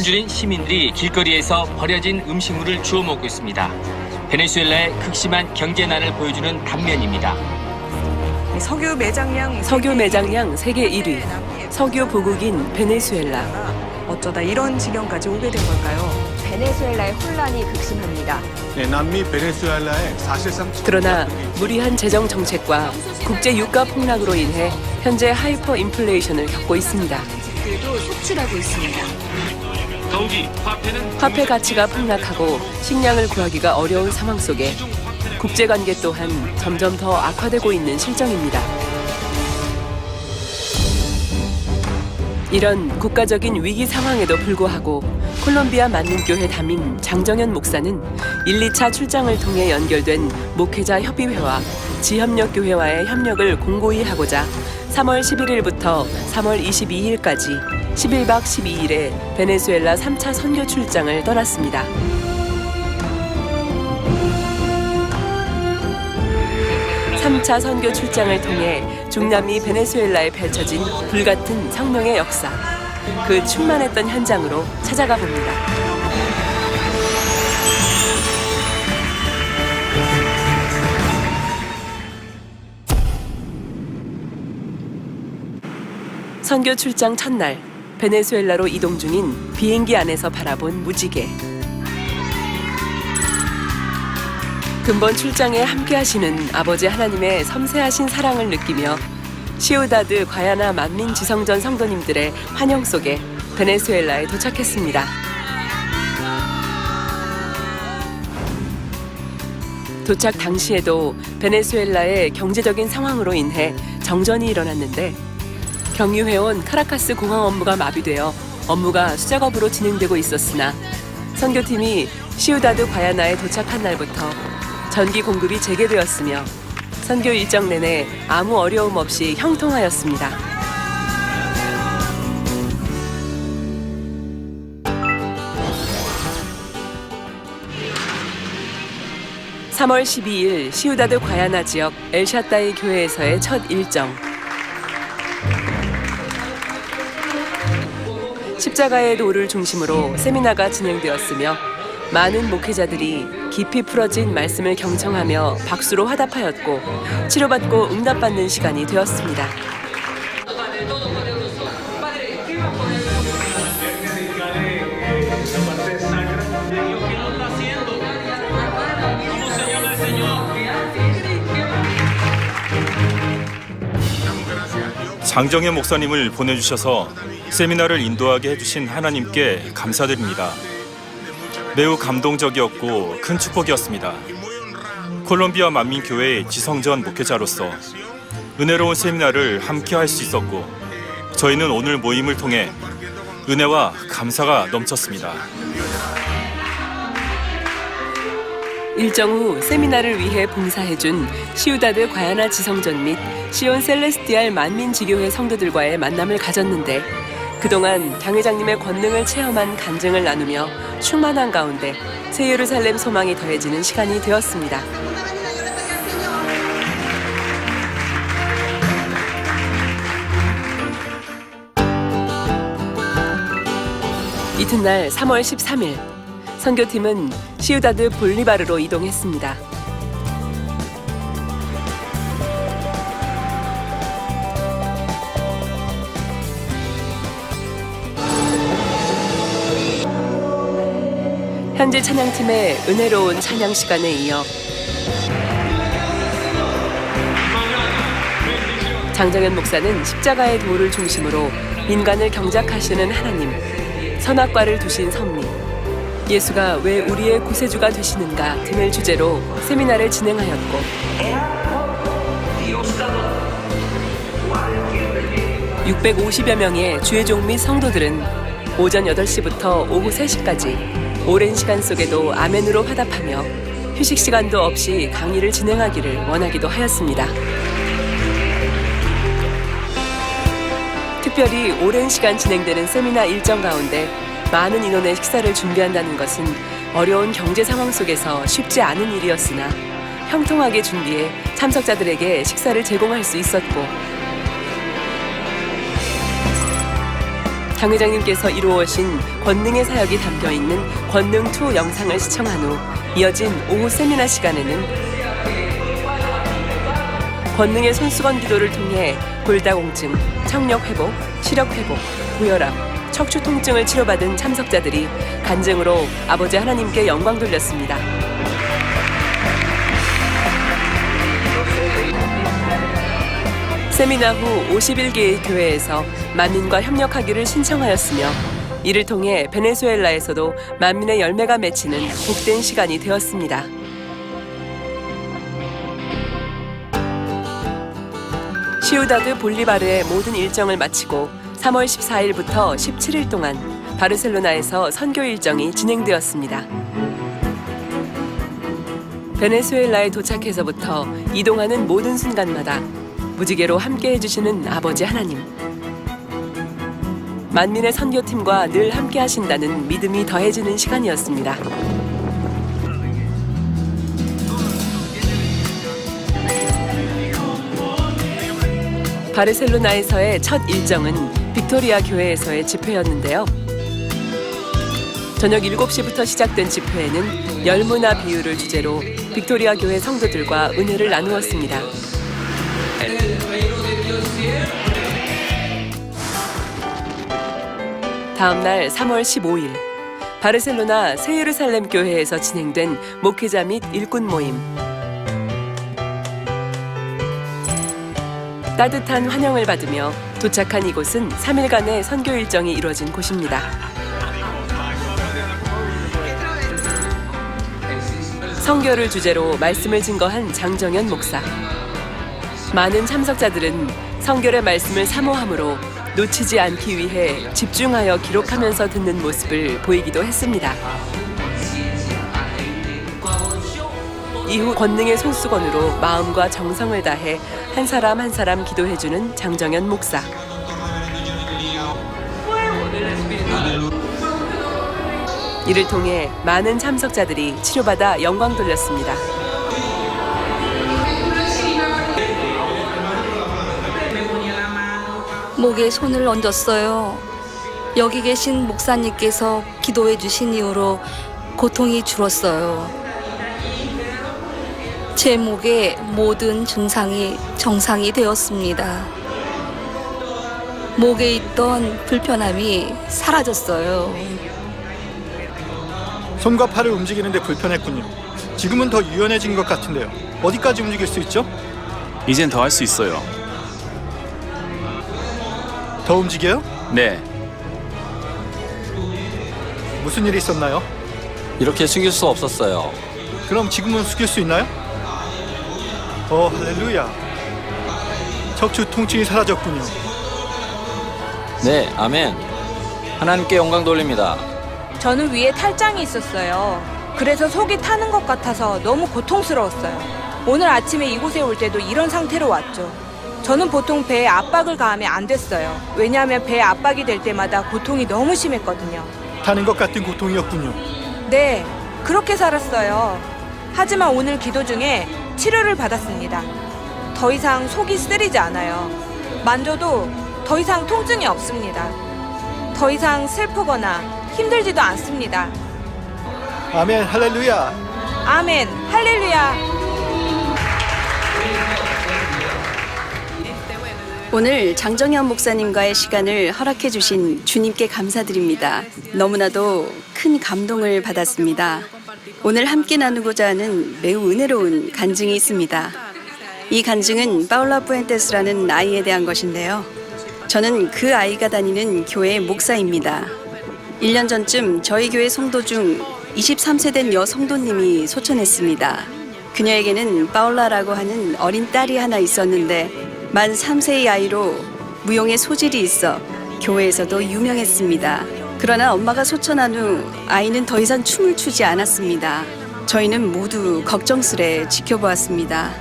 굶주린 시민들이 길거리에서 버려진 음식물을 주워 먹고 있습니다. 베네수엘라의 극심한 경제난을 보여주는 단면입니다. 석유 매장량 세계 1위, 석유 보국인 베네수엘라. 어쩌다 이런 지경까지 오게 된 걸까요? 베네수엘라의 혼란이 극심합니다. 남미 베네수엘라의 사실상 그러나 무리한 재정 정책과 국제 유가 폭락으로 인해 현재 하이퍼 인플레이션을 겪고 있습니다. 들도 속출하고 있습니다. 화폐 가치가 폭락하고 식량을 구하기가 어려운 상황 속에 국제 관계 또한 점점 더 악화되고 있는 실정입니다. 이런 국가적인 위기 상황에도 불구하고 콜롬비아 만민교회 담임 장정현 목사는 1, 2차 출장을 통해 연결된 목회자 협의회와 지협력교회와의 협력을 공고히 하고자 3월 11일부터 3월 22일까지 11박 12일의 베네수엘라 3차 선교 출장을 떠났습니다. (3차) 선교 출장을 통해 중남미 베네수엘라에 펼쳐진 불같은 성령의 역사, 그 충만했던 현장으로 찾아가 봅니다. 선교 출장 첫날, 베네수엘라로 이동 중인 비행기 안에서 바라본 무지개. 근본 출장에 함께하시는 아버지 하나님의 섬세하신 사랑을 느끼며 시우다드 과야나 만민 지성전 성도님들의 환영 속에 베네수엘라에 도착했습니다. 도착 당시에도 베네수엘라의 경제적인 상황으로 인해 정전이 일어났는데 경유해온 카라카스 공항 업무가 마비되어 업무가 수작업으로 진행되고 있었으나 선교팀이 시우다드 과야나에 도착한 날부터 전기 공급이 재개되었으며 선교 일정 내내 아무 어려움 없이 형통하였습니다. (3월 12일) 시우다드 과야나 지역 엘샤다이 교회에서의 첫 일정. 십자가의 도를 중심으로 세미나가 진행되었으며 많은 목회자들이 깊이 풀어진 말씀을 경청하며 박수로 화답하였고 치료받고 응답받는 시간이 되었습니다. 장정현 목사님을 보내주셔서 세미나를 인도하게 해주신 하나님께 감사드립니다. 매우 감동적이었고 큰 축복이었습니다. 콜롬비아 만민교회의 지성전 목회자로서 은혜로운 세미나를 함께 할 수 있었고 저희는 오늘 모임을 통해 은혜와 감사가 넘쳤습니다. 일정 후 세미나를 위해 봉사해준 시우다드 과야나 지성전 및 시온 셀레스티알 만민지교회 성도들과의 만남을 가졌는데 그동안 당회장님의 권능을 체험한 간증을 나누며 충만한 가운데 새 예루살렘 소망이 더해지는 시간이 되었습니다. 이튿날 3월 13일 선교팀은 시우다드 볼리바르로 이동했습니다. 현지 찬양팀의 은혜로운 찬양 시간에 이어 장정현 목사는 십자가의 도를 중심으로 인간을 경작하시는 하나님, 선악과를 두신 선미, 예수가 왜 우리의 구세주가 되시는가 등을 주제로 세미나를 진행하였고 (650여 명의 주회종 및 성도들은 오전 8시부터 오후 3시까지 오랜 시간 속에도 아멘으로 화답하며 휴식 시간도 없이 강의를 진행하기를 원하기도 하였습니다. 특별히 오랜 시간 진행되는 세미나 일정 가운데 많은 인원의 식사를 준비한다는 것은 어려운 경제 상황 속에서 쉽지 않은 일이었으나 형통하게 준비해 참석자들에게 식사를 제공할 수 있었고 장 회장님께서 이루어오신 권능의 사역이 담겨있는 권능2 영상을 시청한 후 이어진 오후 세미나 시간에는 권능의 손수건 기도를 통해 골다공증, 청력 회복, 시력 회복, 고혈압, 척추 통증을 치료받은 참석자들이 간증으로 아버지 하나님께 영광 돌렸습니다. 세미나 후 51개의 교회에서 만민과 협력하기를 신청하였으며 이를 통해 베네수엘라에서도 만민의 열매가 맺히는 복된 시간이 되었습니다. 시우다드 볼리바르의 모든 일정을 마치고 3월 14일부터 17일 동안 바르셀로나에서 선교 일정이 진행되었습니다. 베네수엘라에 도착해서부터 이동하는 모든 순간마다 무지개로 함께 해주시는 아버지 하나님. 만민의 선교팀과 늘 함께 하신다는 믿음이 더해지는 시간이었습니다. 바르셀로나에서의 첫 일정은 빅토리아 교회에서의 집회였는데요. 저녁 7시부터 시작된 집회에는 열무나 비유를 주제로 빅토리아 교회 성도들과 은혜를 나누었습니다. 다음 날 3월 15일 바르셀로나 새예루살렘 교회에서 진행된 목회자 및 일꾼 모임. 따뜻한 환영을 받으며 도착한 이곳은 3일간의 선교 일정이 이루어진 곳입니다. 선교를 주제로 말씀을 증거한 장정현 목사. 많은 참석자들은 선교의 말씀을 사모함으로 놓치지 않기 위해 집중하여 기록하면서 듣는 모습을 보이기도 했습니다. 이후 권능의 손수건으로 마음과 정성을 다해 한 사람 한 사람 기도해주는 장정현 목사. 이를 통해 많은 참석자들이 치료받아 영광 돌렸습니다. 목에 손을 얹었어요. 여기 계신 목사님께서 기도해 주신 이후로 고통이 줄었어요. 제 목의 모든 증상이 정상이 되었습니다. 목에 있던 불편함이 사라졌어요. 손과 팔을 움직이는데 불편했군요. 지금은 더 유연해진 것 같은데요. 어디까지 움직일 수 있죠? 이젠 더 할 수 있어요. 더 움직여요? 네, 무슨 일이 있었나요? 이렇게 숙일 수 없었어요. 그럼 지금은 숙일 수 있나요? 할렐루야. 척추 통증이 사라졌군요. 네, 아멘. 하나님께 영광 돌립니다. 저는 위에 탈장이 있었어요. 그래서 속이 타는 것 같아서 너무 고통스러웠어요. 오늘 아침에 이곳에 올 때도 이런 상태로 왔죠. 저는 보통 배에 압박을 가하면 안 됐어요. 왜냐하면 배에 압박이 될 때마다 고통이 너무 심했거든요. 타는 것 같은 고통이었군요. 네, 그렇게 살았어요. 하지만 오늘 기도 중에 치료를 받았습니다. 더 이상 속이 쓰리지 않아요. 만져도 더 이상 통증이 없습니다. 더 이상 슬프거나 힘들지도 않습니다. 아멘, 할렐루야. 아멘, 할렐루야. 오늘 장정현 목사님과의 시간을 허락해 주신 주님께 감사드립니다. 너무나도 큰 감동을 받았습니다. 오늘 함께 나누고자 하는 매우 은혜로운 간증이 있습니다. 이 간증은 파울라 푸엔테스라는 아이에 대한 것인데요. 저는 그 아이가 다니는 교회의 목사입니다. 1년 전쯤 저희 교회 성도 중 23세 된 여성도님이 소천했습니다. 그녀에게는 파울라라고 하는 어린 딸이 하나 있었는데 만 3세의 아이로 무용의 소질이 있어 교회에서도 유명했습니다. 그러나 엄마가 소천한 후 아이는 더 이상 춤을 추지 않았습니다. 저희는 모두 걱정스레 지켜보았습니다.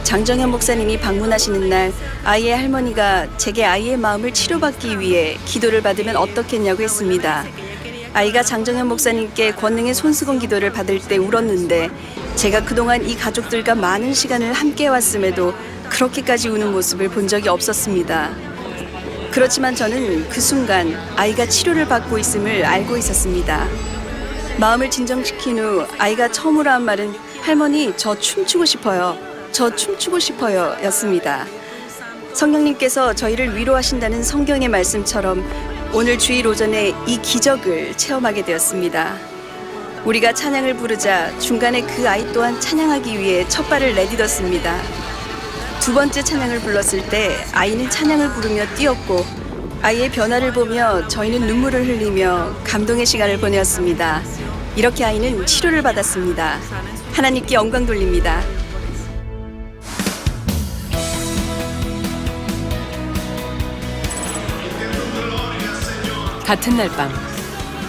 장정현 목사님이 방문하시는 날 아이의 할머니가 제게 아이의 마음을 치료받기 위해 기도를 받으면 어떻겠냐고 했습니다. 아이가 장정현 목사님께 권능의 손수건 기도를 받을 때 울었는데 제가 그동안 이 가족들과 많은 시간을 함께 왔음에도 그렇게까지 우는 모습을 본 적이 없었습니다. 그렇지만 저는 그 순간 아이가 치료를 받고 있음을 알고 있었습니다. 마음을 진정시킨 후 아이가 처음으로 한 말은 할머니, 저 춤추고 싶어요. 저 춤추고 싶어요 였습니다. 성령님께서 저희를 위로하신다는 성경의 말씀처럼 오늘 주일 오전에 이 기적을 체험하게 되었습니다. 우리가 찬양을 부르자 중간에 그 아이 또한 찬양하기 위해 첫 발을 내딛었습니다. 두 번째 찬양을 불렀을 때 아이는 찬양을 부르며 뛰었고 아이의 변화를 보며 저희는 눈물을 흘리며 감동의 시간을 보내었습니다. 이렇게 아이는 치료를 받았습니다. 하나님께 영광 돌립니다. 같은 날 밤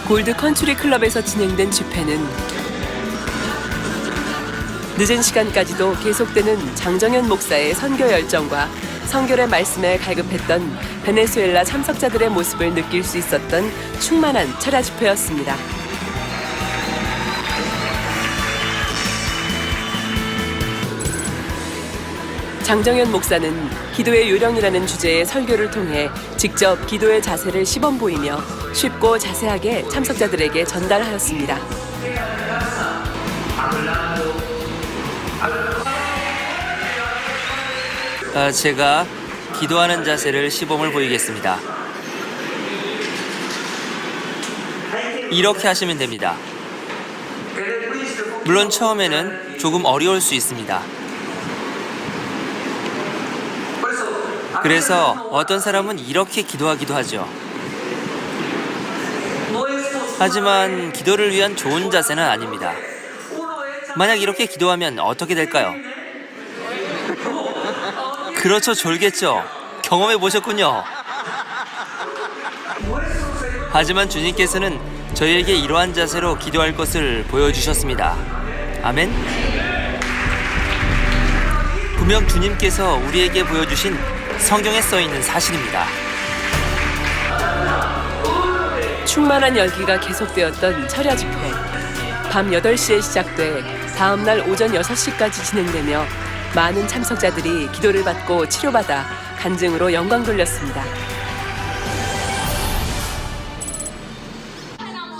골드 컨츄리 클럽에서 진행된 집회는 늦은 시간까지도 계속되는 장정현 목사의 선교 열정과 성결의 말씀에 갈급했던 베네수엘라 참석자들의 모습을 느낄 수 있었던 충만한 철야 집회였습니다. 장정현 목사는 기도의 요령이라는 주제의 설교를 통해 직접 기도의 자세를 시범 보이며 쉽고 자세하게 참석자들에게 전달하였습니다. 제가 기도하는 자세를 시범을 보이겠습니다. 이렇게 하시면 됩니다. 물론 처음에는 조금 어려울 수 있습니다. 그래서 어떤 사람은 이렇게 기도하기도 하죠. 하지만 기도를 위한 좋은 자세는 아닙니다. 만약 이렇게 기도하면 어떻게 될까요? 그렇죠, 졸겠죠. 경험해 보셨군요. 하지만 주님께서는 저희에게 이러한 자세로 기도할 것을 보여주셨습니다. 아멘. 분명 주님께서 우리에게 보여주신 성경에 써있는 사실입니다. 충만한 열기가 계속되었던 철야 집회. 밤 8시에 시작돼 다음 날 오전 6시까지 진행되며 많은 참석자들이 기도를 받고 치료받아 간증으로 영광 돌렸습니다.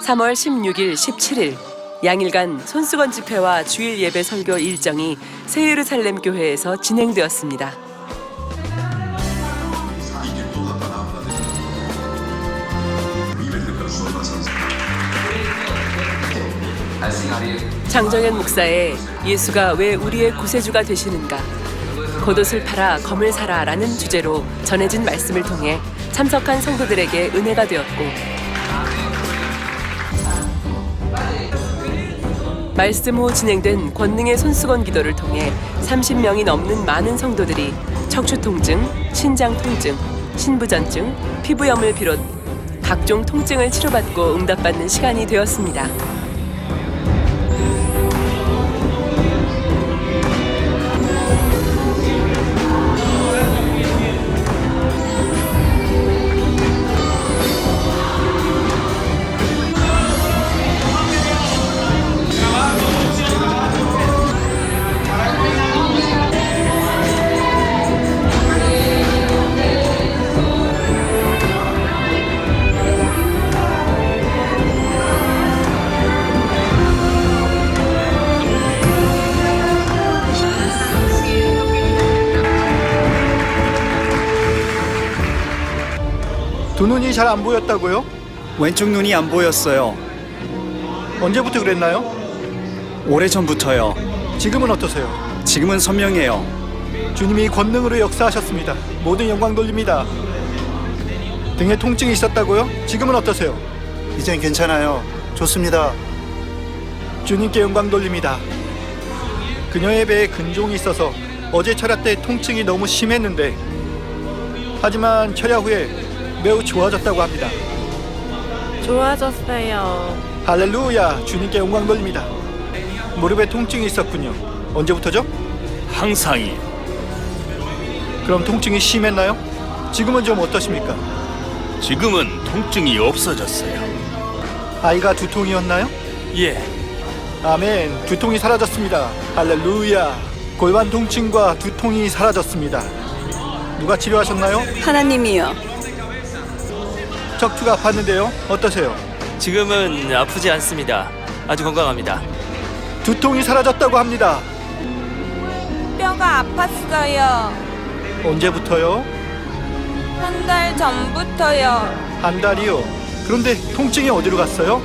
3월 16일, 17일 양일간 손수건 집회와 주일 예배 설교 일정이 새 예루살렘 교회에서 진행되었습니다. 장정현 목사의 예수가 왜 우리의 구세주가 되시는가, 겉옷을 팔아 검을 사라 라는 주제로 전해진 말씀을 통해 참석한 성도들에게 은혜가 되었고, 말씀 후 진행된 권능의 손수건 기도를 통해 30명이 넘는 많은 성도들이 척추 통증, 신장 통증, 신부전증, 피부염을 비롯 각종 통증을 치료받고 응답받는 시간이 되었습니다. 두 눈이 잘 안 보였다고요? 왼쪽 눈이 안 보였어요. 언제부터 그랬나요? 오래전부터요. 지금은 어떠세요? 지금은 선명해요. 주님이 권능으로 역사하셨습니다. 모든 영광 돌립니다. 등에 통증이 있었다고요? 지금은 어떠세요? 이젠 괜찮아요. 좋습니다. 주님께 영광 돌립니다. 그녀의 배에 근종이 있어서 어제 철야 때 통증이 너무 심했는데, 하지만 철야 후에 매우 좋아졌다고 합니다. 좋아졌어요. 할렐루야, 주님께 영광 돌립니다. 무릎에 통증이 있었군요. 언제부터죠? 항상이요. 그럼 통증이 심했나요? 지금은 좀 어떠십니까? 지금은 통증이 없어졌어요. 아이가 두통이었나요? 예. 아멘, 두통이 사라졌습니다. 할렐루야. 골반 통증과 두통이 사라졌습니다. 누가 치료하셨나요? 하나님이요. 척추가 아팠는데요. 어떠세요? 지금은 아프지 않습니다. 아주 건강합니다. 두통이 사라졌다고 합니다. 뼈가 아팠어요. 언제부터요? 한 달 전부터요. 한 달이요. 그런데 통증이 어디로 갔어요?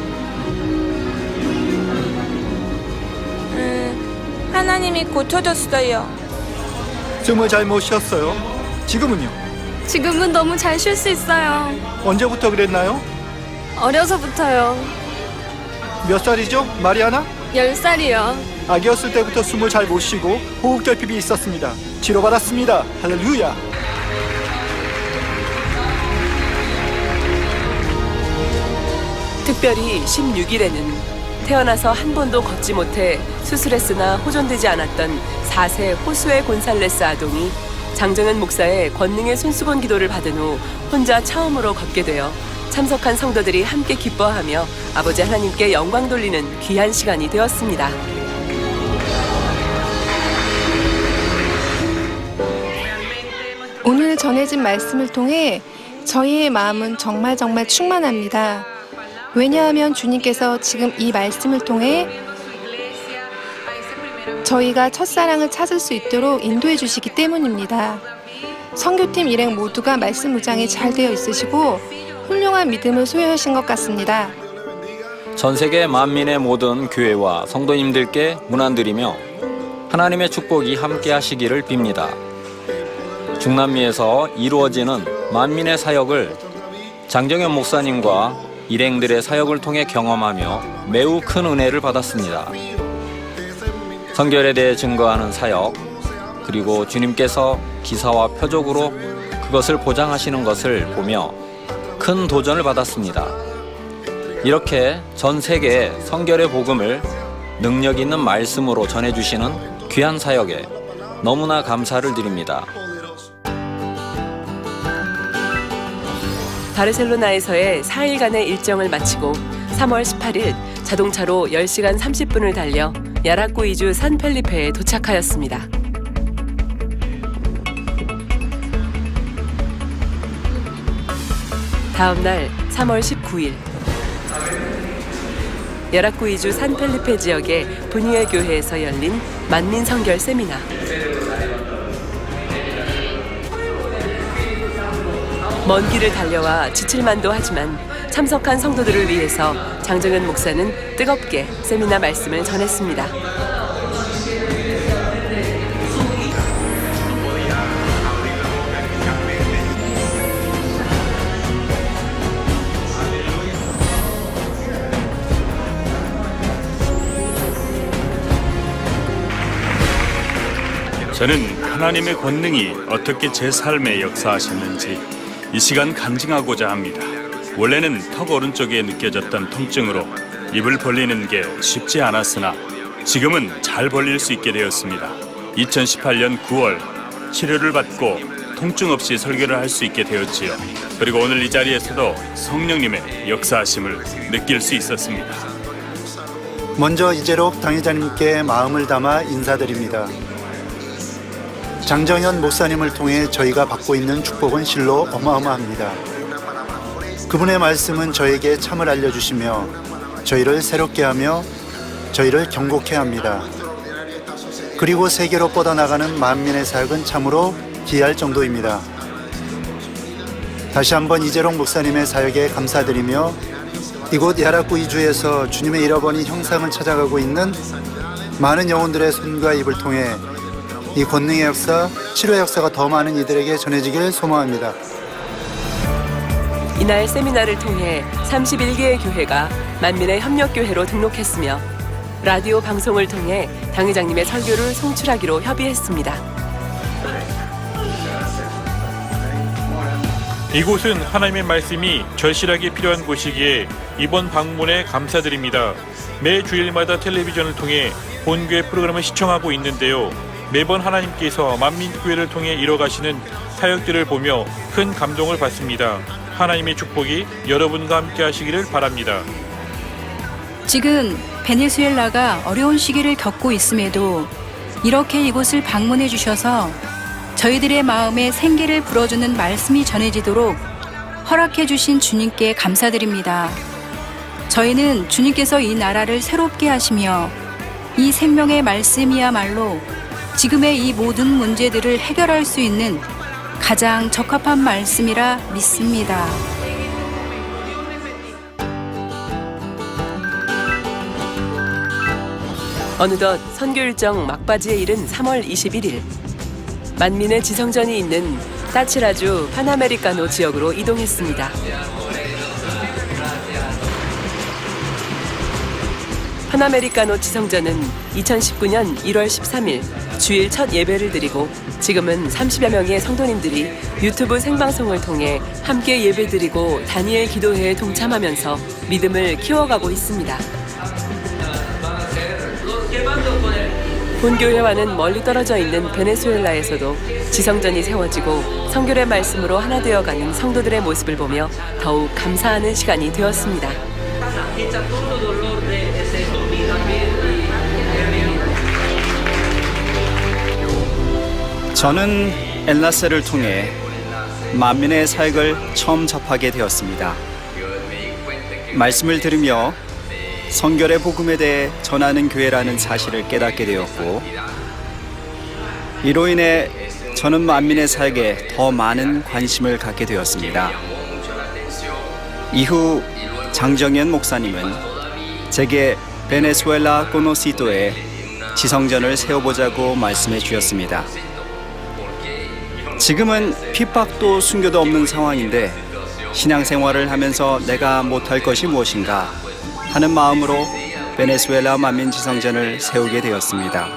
하나님이 고쳐줬어요. 숨을 잘 못 쉬었어요. 지금은요? 지금은 너무 잘 쉴 수 있어요. 언제부터 그랬나요? 어려서부터요. 몇 살이죠? 마리아나? 10살이요. 아기였을 때부터 숨을 잘 못 쉬고 호흡결핍이 있었습니다. 치료받았습니다. 할렐루야. 특별히 16일에는 태어나서 한 번도 걷지 못해 수술했으나 호전되지 않았던 4세 호수의 곤살레스 아동이 장정현 목사의 권능의 손수건 기도를 받은 후 혼자 처음으로 걷게 되어 참석한 성도들이 함께 기뻐하며 아버지 하나님께 영광 돌리는 귀한 시간이 되었습니다. 오늘 전해진 말씀을 통해 저희의 마음은 정말 충만합니다. 왜냐하면 주님께서 지금 이 말씀을 통해 저희가 첫사랑을 찾을 수 있도록 인도해 주시기 때문입니다. 선교팀 일행 모두가 말씀 무장이 잘 되어 있으시고 훌륭한 믿음을 소유하신 것 같습니다. 전 세계 만민의 모든 교회와 성도님들께 문안드리며 하나님의 축복이 함께 하시기를 빕니다. 중남미에서 이루어지는 만민의 사역을 장정현 목사님과 일행들의 사역을 통해 경험하며 매우 큰 은혜를 받았습니다. 성결에 대해 증거하는 사역, 그리고 주님께서 기사와 표적으로 그것을 보장하시는 것을 보며 큰 도전을 받았습니다. 이렇게 전 세계에 성결의 복음을 능력 있는 말씀으로 전해주시는 귀한 사역에 너무나 감사를 드립니다. 바르셀로나에서의 4일간의 일정을 마치고 3월 18일 자동차로 10시간 30분을 달려 야라꾸이주 산펠리페에 도착하였습니다. 다음 날 3월 19일 야라꾸이주 산펠리페 지역의 분유의 교회에서 열린 만민 성결 세미나. 먼 길을 달려와 지칠만도 하지만 참석한 성도들을 위해서 장정현 목사는 뜨겁게 세미나 말씀을 전했습니다. 저는 하나님의 권능이 어떻게 제 삶에 역사하셨는지 이 시간 간증하고자 합니다. 원래는 턱 오른쪽에 느껴졌던 통증으로 입을 벌리는 게 쉽지 않았으나 지금은 잘 벌릴 수 있게 되었습니다. 2018년 9월 치료를 받고 통증 없이 설교를 할 수 있게 되었지요. 그리고 오늘 이 자리에서도 성령님의 역사하심을 느낄 수 있었습니다. 먼저 이재록 당회자님께 마음을 담아 인사드립니다. 장정현 목사님을 통해 저희가 받고 있는 축복은 실로 어마어마합니다. 그분의 말씀은 저에게 참을 알려주시며 저희를 새롭게 하며 저희를 경고케 합니다. 그리고 세계로 뻗어나가는 만민의 사역은 참으로 기이할 정도입니다. 다시 한번 이재록 목사님의 사역에 감사드리며 이곳 야라꾸이주에서 주님의 잃어버린 형상을 찾아가고 있는 많은 영혼들의 손과 입을 통해 이 권능의 역사, 치료의 역사가 더 많은 이들에게 전해지길 소망합니다. 이날 세미나를 통해 31개의 교회가 만민의 협력교회로 등록했으며 라디오 방송을 통해 당회장님의 설교를 송출하기로 협의했습니다. 이곳은 하나님의 말씀이 절실하게 필요한 곳이기에 이번 방문에 감사드립니다. 매 주일마다 텔레비전을 통해 본교회 프로그램을 시청하고 있는데요. 매번 하나님께서 만민교회를 통해 이뤄가시는 사역들을 보며 큰 감동을 받습니다. 하나님의 축복이 여러분과 함께 하시기를 바랍니다. 지금 베네수엘라가 어려운 시기를 겪고 있음에도 이렇게 이곳을 방문해 주셔서 저희들의 마음에 생기를 불어주는 말씀이 전해지도록 허락해 주신 주님께 감사드립니다. 저희는 주님께서 이 나라를 새롭게 하시며 이 생명의 말씀이야말로 지금의 이 모든 문제들을 해결할 수 있는 가장 적합한 말씀이라 믿습니다. 어느덧 선교 일정 막바지에 이른 3월 21일. 만민의 지성전이 있는 따치라주 파나메리카노 지역으로 이동했습니다. 파나메리카노 지성전은 2019년 1월 13일 주일 첫 예배를 드리고 지금은 30여 명의 성도님들이 유튜브 생방송을 통해 함께 예배드리고 다니엘 기도회에 동참하면서 믿음을 키워가고 있습니다. 본교회와는 멀리 떨어져 있는 베네수엘라에서도 지성전이 세워지고 성결의 말씀으로 하나 되어가는 성도들의 모습을 보며 더욱 감사하는 시간이 되었습니다. 저는 엔라세를 통해 만민의 사역을 처음 접하게 되었습니다. 말씀을 들으며 성결의 복음에 대해 전하는 교회라는 사실을 깨닫게 되었고, 이로 인해 저는 만민의 사역에 더 많은 관심을 갖게 되었습니다. 이후 장정현 목사님은 제게 베네수엘라 코노시도에 지성전을 세워보자고 말씀해 주셨습니다. 지금은 핍박도 순교도 없는 상황인데 신앙생활을 하면서 내가 못할 것이 무엇인가 하는 마음으로 베네수엘라 만민지성전을 세우게 되었습니다.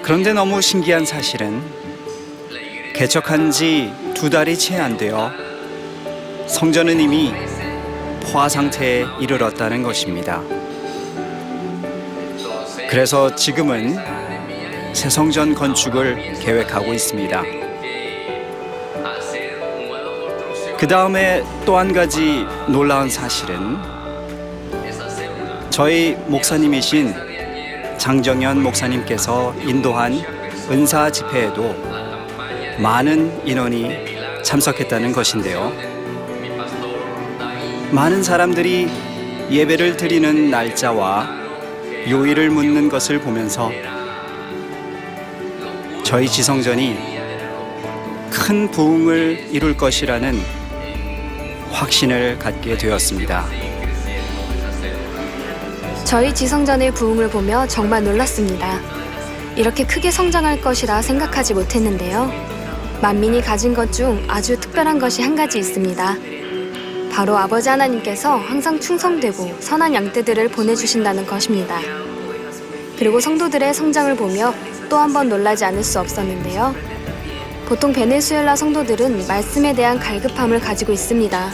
그런데 너무 신기한 사실은 개척한 지 2달이 채 안 되어 성전은 이미 포화 상태에 이르렀다는 것입니다. 그래서 지금은 새 성전 건축을 계획하고 있습니다. 그 다음에 또 한 가지 놀라운 사실은 저희 목사님이신 장정현 목사님께서 인도한 은사 집회에도 많은 인원이 참석했다는 것인데요. 많은 사람들이 예배를 드리는 날짜와 요일을 묻는 것을 보면서 저희 지성전이 큰 부흥을 이룰 것이라는 확신을 갖게 되었습니다. 저희 지성전의 부흥을 보며 정말 놀랐습니다. 이렇게 크게 성장할 것이라 생각하지 못했는데요. 만민이 가진 것 중 아주 특별한 것이 한 가지 있습니다. 바로 아버지 하나님께서 항상 충성되고 선한 양떼들을 보내주신다는 것입니다. 그리고 성도들의 성장을 보며 또 한 번 놀라지 않을 수 없었는데요. 보통 베네수엘라 성도들은 말씀에 대한 갈급함을 가지고 있습니다.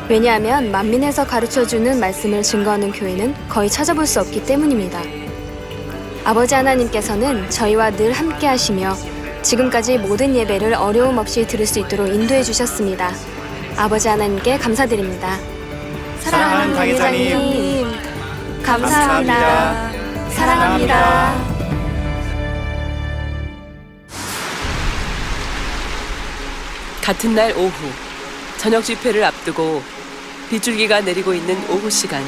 왜냐하면 만민에서 가르쳐주는 말씀을 증거하는 교회는 거의 찾아볼 수 없기 때문입니다. 아버지 하나님께서는 저희와 늘 함께 하시며 지금까지 모든 예배를 어려움 없이 들을 수 있도록 인도해 주셨습니다. 아버지 하나님께 감사드립니다. 사랑하는 당회장님, 감사합니다. 사랑합니다. 같은 날 오후, 저녁 집회를 앞두고 빗줄기가 내리고 있는 오후 시간.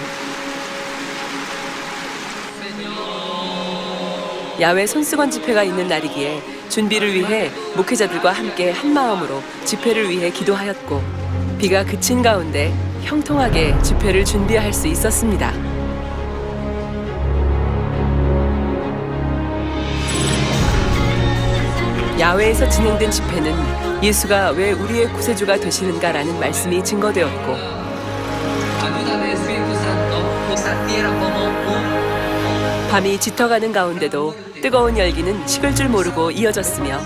야외 손수건 집회가 있는 날이기에 준비를 위해 목회자들과 함께 한마음으로 집회를 위해 기도하였고, 비가 그친 가운데 형통하게 집회를 준비할 수 있었습니다. 야외에서 진행된 집회는 예수가 왜 우리의 구세주가 되시는가라는 말씀이 증거되었고, 밤이 짙어가는 가운데도 뜨거운 열기는 식을 줄 모르고 이어졌으며,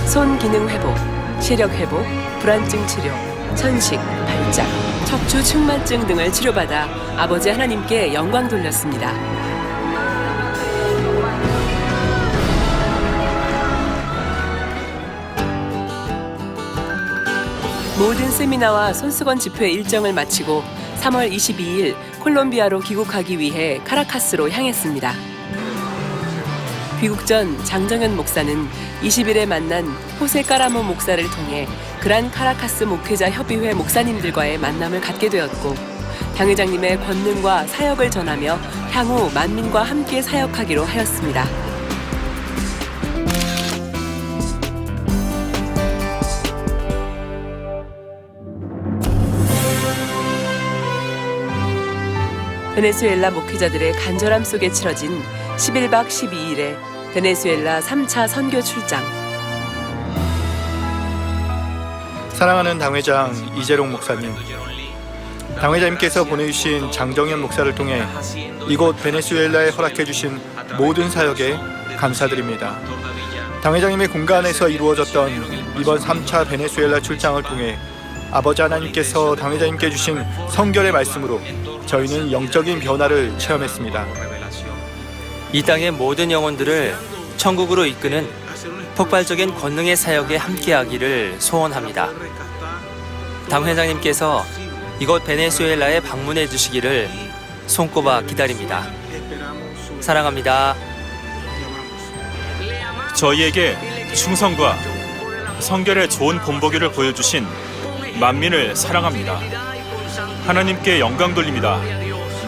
손 기능 회복, 시력 회복, 불안증 치료, 천식, 발작, 척추 측만증 등을 치료받아 아버지 하나님께 영광 돌렸습니다. 모든 세미나와 손수건 집회 일정을 마치고 3월 22일 콜롬비아로 귀국하기 위해 카라카스로 향했습니다. 귀국 전 장정현 목사는 20일에 만난 호세 까라모 목사를 통해 그란 카라카스 목회자 협의회 목사님들과의 만남을 갖게 되었고 당 회장님의 권능과 사역을 전하며 향후 만민과 함께 사역하기로 하였습니다. 베네수엘라 목회자들의 간절함 속에 치러진 11박 12일의 베네수엘라 3차 선교 출장. 사랑하는 당회장 이재롱 목사님, 당회장님께서 보내주신 장정현 목사를 통해 이곳 베네수엘라에 허락해 주신 모든 사역에 감사드립니다. 당회장님의 공간에서 이루어졌던 이번 3차 베네수엘라 출장을 통해 아버지 하나님께서 당회장님께 주신 성결의 말씀으로 저희는 영적인 변화를 체험했습니다. 이 땅의 모든 영혼들을 천국으로 이끄는 폭발적인 권능의 사역에 함께하기를 소원합니다. 당 회장님께서 이곳 베네수엘라에 방문해 주시기를 손꼽아 기다립니다. 사랑합니다. 저희에게 충성과 성결의 좋은 본보기를 보여주신 만민을 사랑합니다. 하나님께 영광 돌립니다.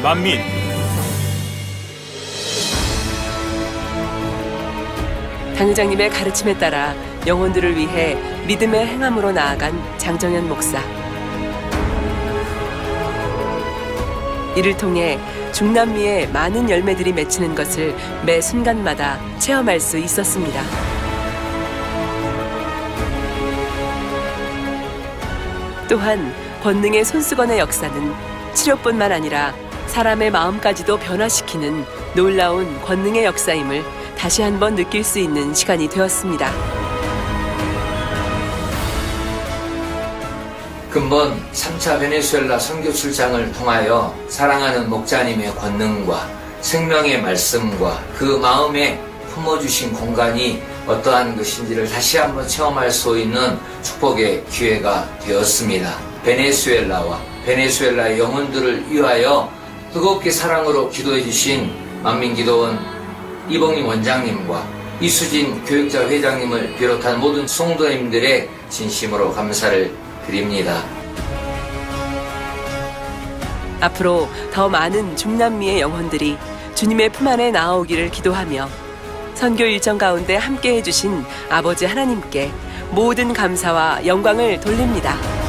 만민. 당 회장님의 가르침에 따라 영혼들을 위해 믿음의 행함으로 나아간 장정현 목사. 이를 통해 중남미에 많은 열매들이 맺히는 것을 매 순간마다 체험할 수 있었습니다. 또한 권능의 손수건의 역사는 치료뿐만 아니라 사람의 마음까지도 변화시키는 놀라운 권능의 역사임을 다시 한번 느낄 수 있는 시간이 되었습니다. 근본 3차 베네수엘라 선교 출장을 통하여 사랑하는 목자님의 권능과 생명의 말씀과 그 마음에 품어주신 공간이 어떠한 것인지를 다시 한번 체험할 수 있는 축복의 기회가 되었습니다. 베네수엘라와 베네수엘라의 영혼들을 위하여 뜨겁게 사랑으로 기도해 주신 만민기도원 이봉림 원장님과 이수진 교육자 회장님을 비롯한 모든 성도님들의 진심으로 감사를 드립니다. 앞으로 더 많은 중남미의 영혼들이 주님의 품 안에 나아오기를 기도하며 선교 일정 가운데 함께 해주신 아버지 하나님께 모든 감사와 영광을 돌립니다.